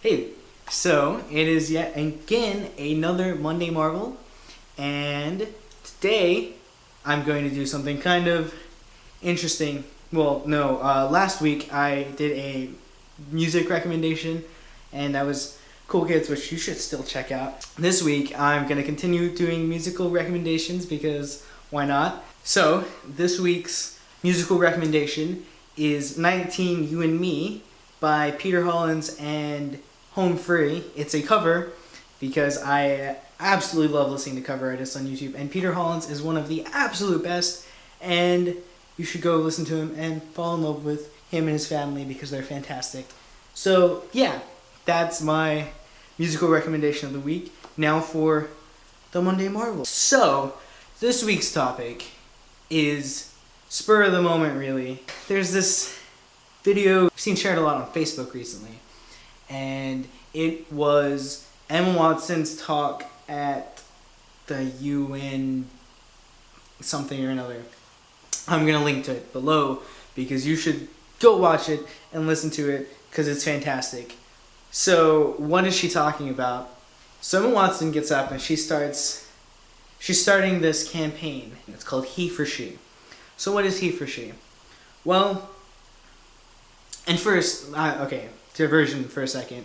Hey, so it is yet again another Monday Marvel, and today I'm going to do something kind of interesting. Well, no, last week I did a music recommendation, and that was Cool Kids, which you should still check out. This week I'm going to continue doing musical recommendations because why not? So, this week's musical recommendation is 19 You and Me by Peter Hollens and Home Free. It's a cover because I absolutely love listening to cover artists on YouTube, and Peter Hollens is one of the absolute best, and you should go listen to him and fall in love with him and his family because they're fantastic. So yeah, that's my musical recommendation of the week. Now for the Monday Marvel. So this week's topic is spur of the moment, really. There's this video I've seen shared a lot on Facebook recently, and it was Emma Watson's talk at the UN something or another. I'm gonna link to it below because you should go watch it and listen to it because it's fantastic. So what is she talking about? So Emma Watson gets up and she's starting this campaign. It's called HeForShe. So what is HeForShe? Well, and first, diversion for a second.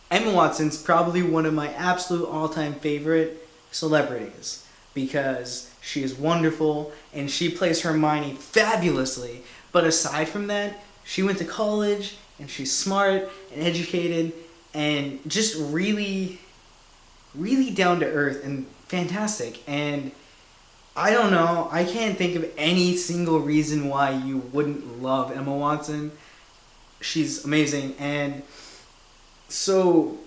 Emma Watson's probably one of my absolute all-time favorite celebrities because she is wonderful and she plays Hermione fabulously. But aside from that, she went to college and she's smart and educated and just really, really down to earth and fantastic. And I don't know, I can't think of any single reason why you wouldn't love Emma Watson. She's amazing and so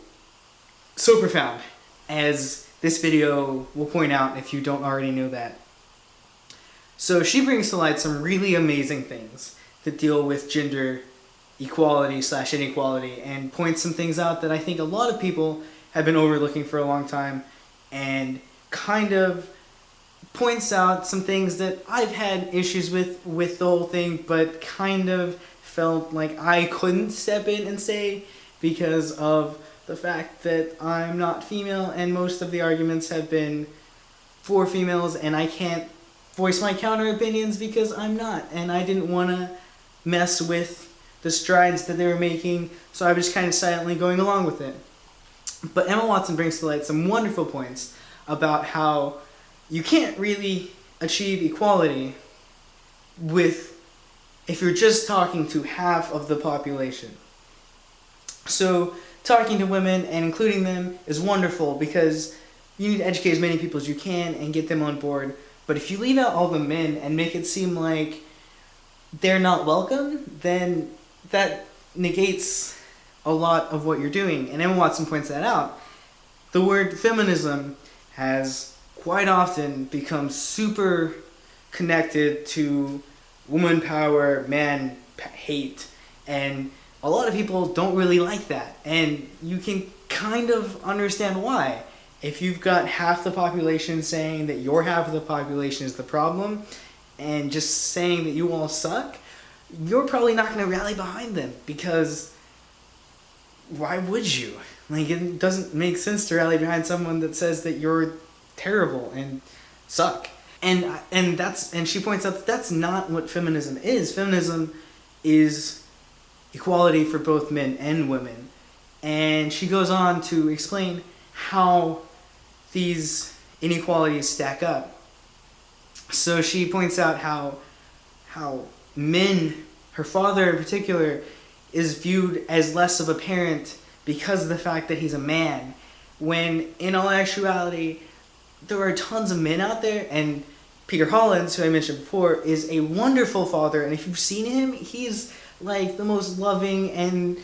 profound, as this video will point out if you don't already know that. So she brings to light some really amazing things that deal with gender equality / inequality and points some things out that I think a lot of people have been overlooking for a long time, and kind of points out some things that I've had issues with the whole thing, but kind of felt like I couldn't step in and say because of the fact that I'm not female and most of the arguments have been for females, and I can't voice my counter opinions because I'm not, and I didn't want to mess with the strides that they were making, so I was just kind of silently going along with it. But Emma Watson brings to light some wonderful points about how you can't really achieve equality if you're just talking to half of the population. So talking to women and including them is wonderful because you need to educate as many people as you can and get them on board. But if you leave out all the men and make it seem like they're not welcome, then that negates a lot of what you're doing. And Emma Watson points that out. The word feminism has quite often become super connected to woman power, man hate, and a lot of people don't really like that, and you can kind of understand why. If you've got half the population saying that your half of the population is the problem and just saying that you all suck, you're probably not going to rally behind them because why would you? Like, it doesn't make sense to rally behind someone that says that you're terrible and suck. And she points out that that's not what feminism is. Feminism is equality for both men and women. And she goes on to explain how these inequalities stack up. So she points out how men, her father in particular, is viewed as less of a parent because of the fact that he's a man, when in all actuality there are tons of men out there, and Peter Hollens, who I mentioned before, is a wonderful father, and if you've seen him, he's like the most loving and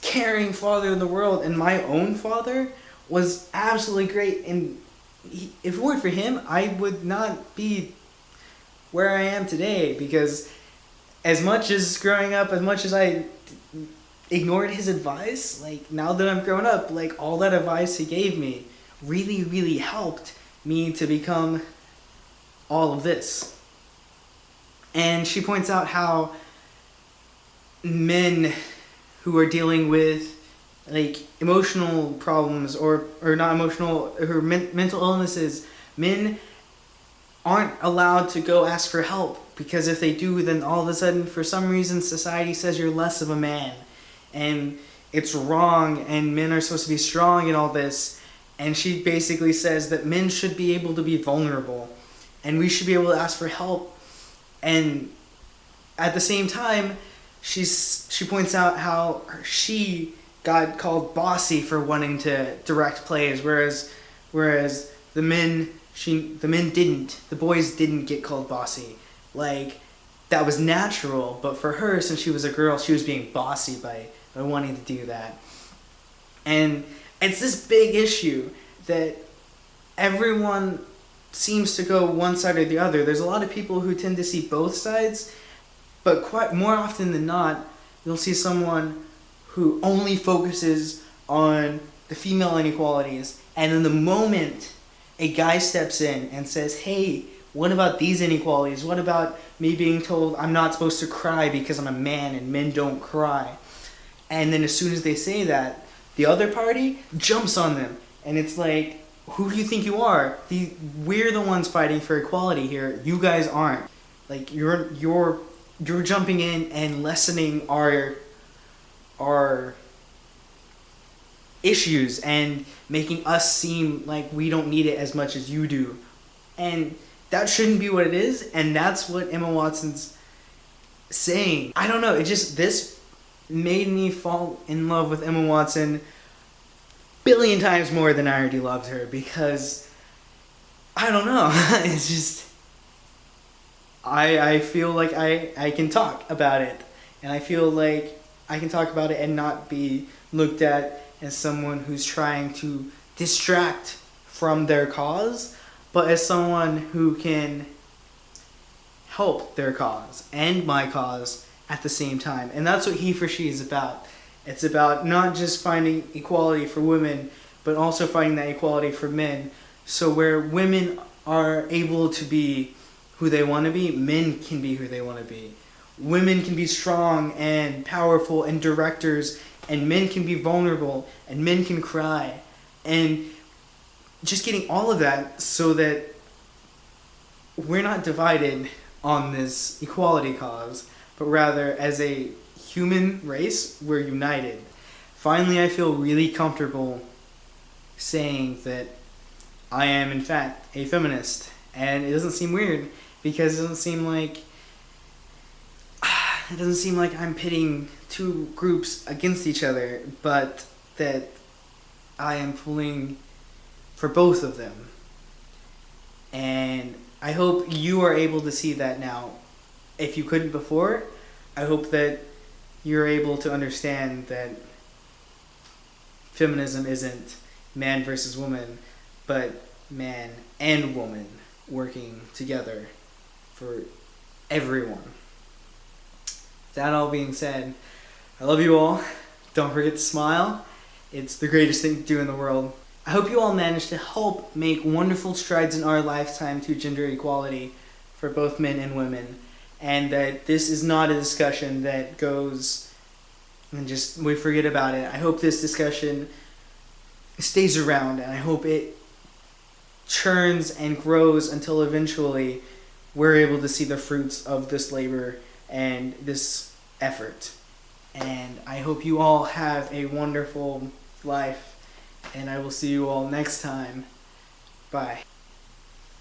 caring father in the world. And my own father was absolutely great, and if it weren't for him, I would not be where I am today, because as much as growing up, as much as I ignored his advice, like now that I'm grown up, like all that advice he gave me really, really helped me to become all of this. And she points out how men who are dealing with like emotional problems or not emotional, or mental illnesses, men aren't allowed to go ask for help, because if they do, then all of a sudden, for some reason, society says you're less of a man, and it's wrong, and men are supposed to be strong and all this. And she basically says that men should be able to be vulnerable, and we should be able to ask for help. And at the same time, she points out how she got called bossy for wanting to direct plays, whereas the men didn't. The boys didn't get called bossy. Like, that was natural, but for her, since she was a girl, she was being bossy by wanting to do that. And it's this big issue that everyone seems to go one side or the other. There's a lot of people who tend to see both sides, but quite more often than not, you'll see someone who only focuses on the female inequalities, and then the moment a guy steps in and says, hey, what about these inequalities? What about me being told I'm not supposed to cry because I'm a man and men don't cry? And then as soon as they say that, the other party jumps on them. And it's like, who do you think you are? We're the ones fighting for equality here. You guys aren't. Like, you're jumping in and lessening our issues and making us seem like we don't need it as much as you do. And that shouldn't be what it is, and that's what Emma Watson's saying. I don't know, this made me fall in love with Emma Watson billion times more than I already loved her, because I don't know, it's just, I feel like I can talk about it, and I feel like I can talk about it and not be looked at as someone who's trying to distract from their cause, but as someone who can help their cause and my cause at the same time. And that's what HeForShe is about. It's about not just finding equality for women, but also finding that equality for men. So where women are able to be who they want to be, men can be who they want to be. Women can be strong and powerful and directors, and men can be vulnerable, and men can cry. And just getting all of that so that we're not divided on this equality cause, but rather as a human race, we're united. Finally, I feel really comfortable saying that I am in fact a feminist, and it doesn't seem weird, because it doesn't seem like I'm pitting two groups against each other, but that I am pulling for both of them. And I hope you are able to see that now. If you couldn't before, I hope that you're able to understand that feminism isn't man versus woman, but man and woman working together for everyone. That all being said, I love you all. Don't forget to smile. It's the greatest thing to do in the world. I hope you all manage to help make wonderful strides in our lifetime to gender equality for both men and women, and that this is not a discussion that goes and just we forget about it. I hope this discussion stays around, and I hope it churns and grows until eventually we're able to see the fruits of this labor and this effort. And I hope you all have a wonderful life, and I will see you all next time. Bye.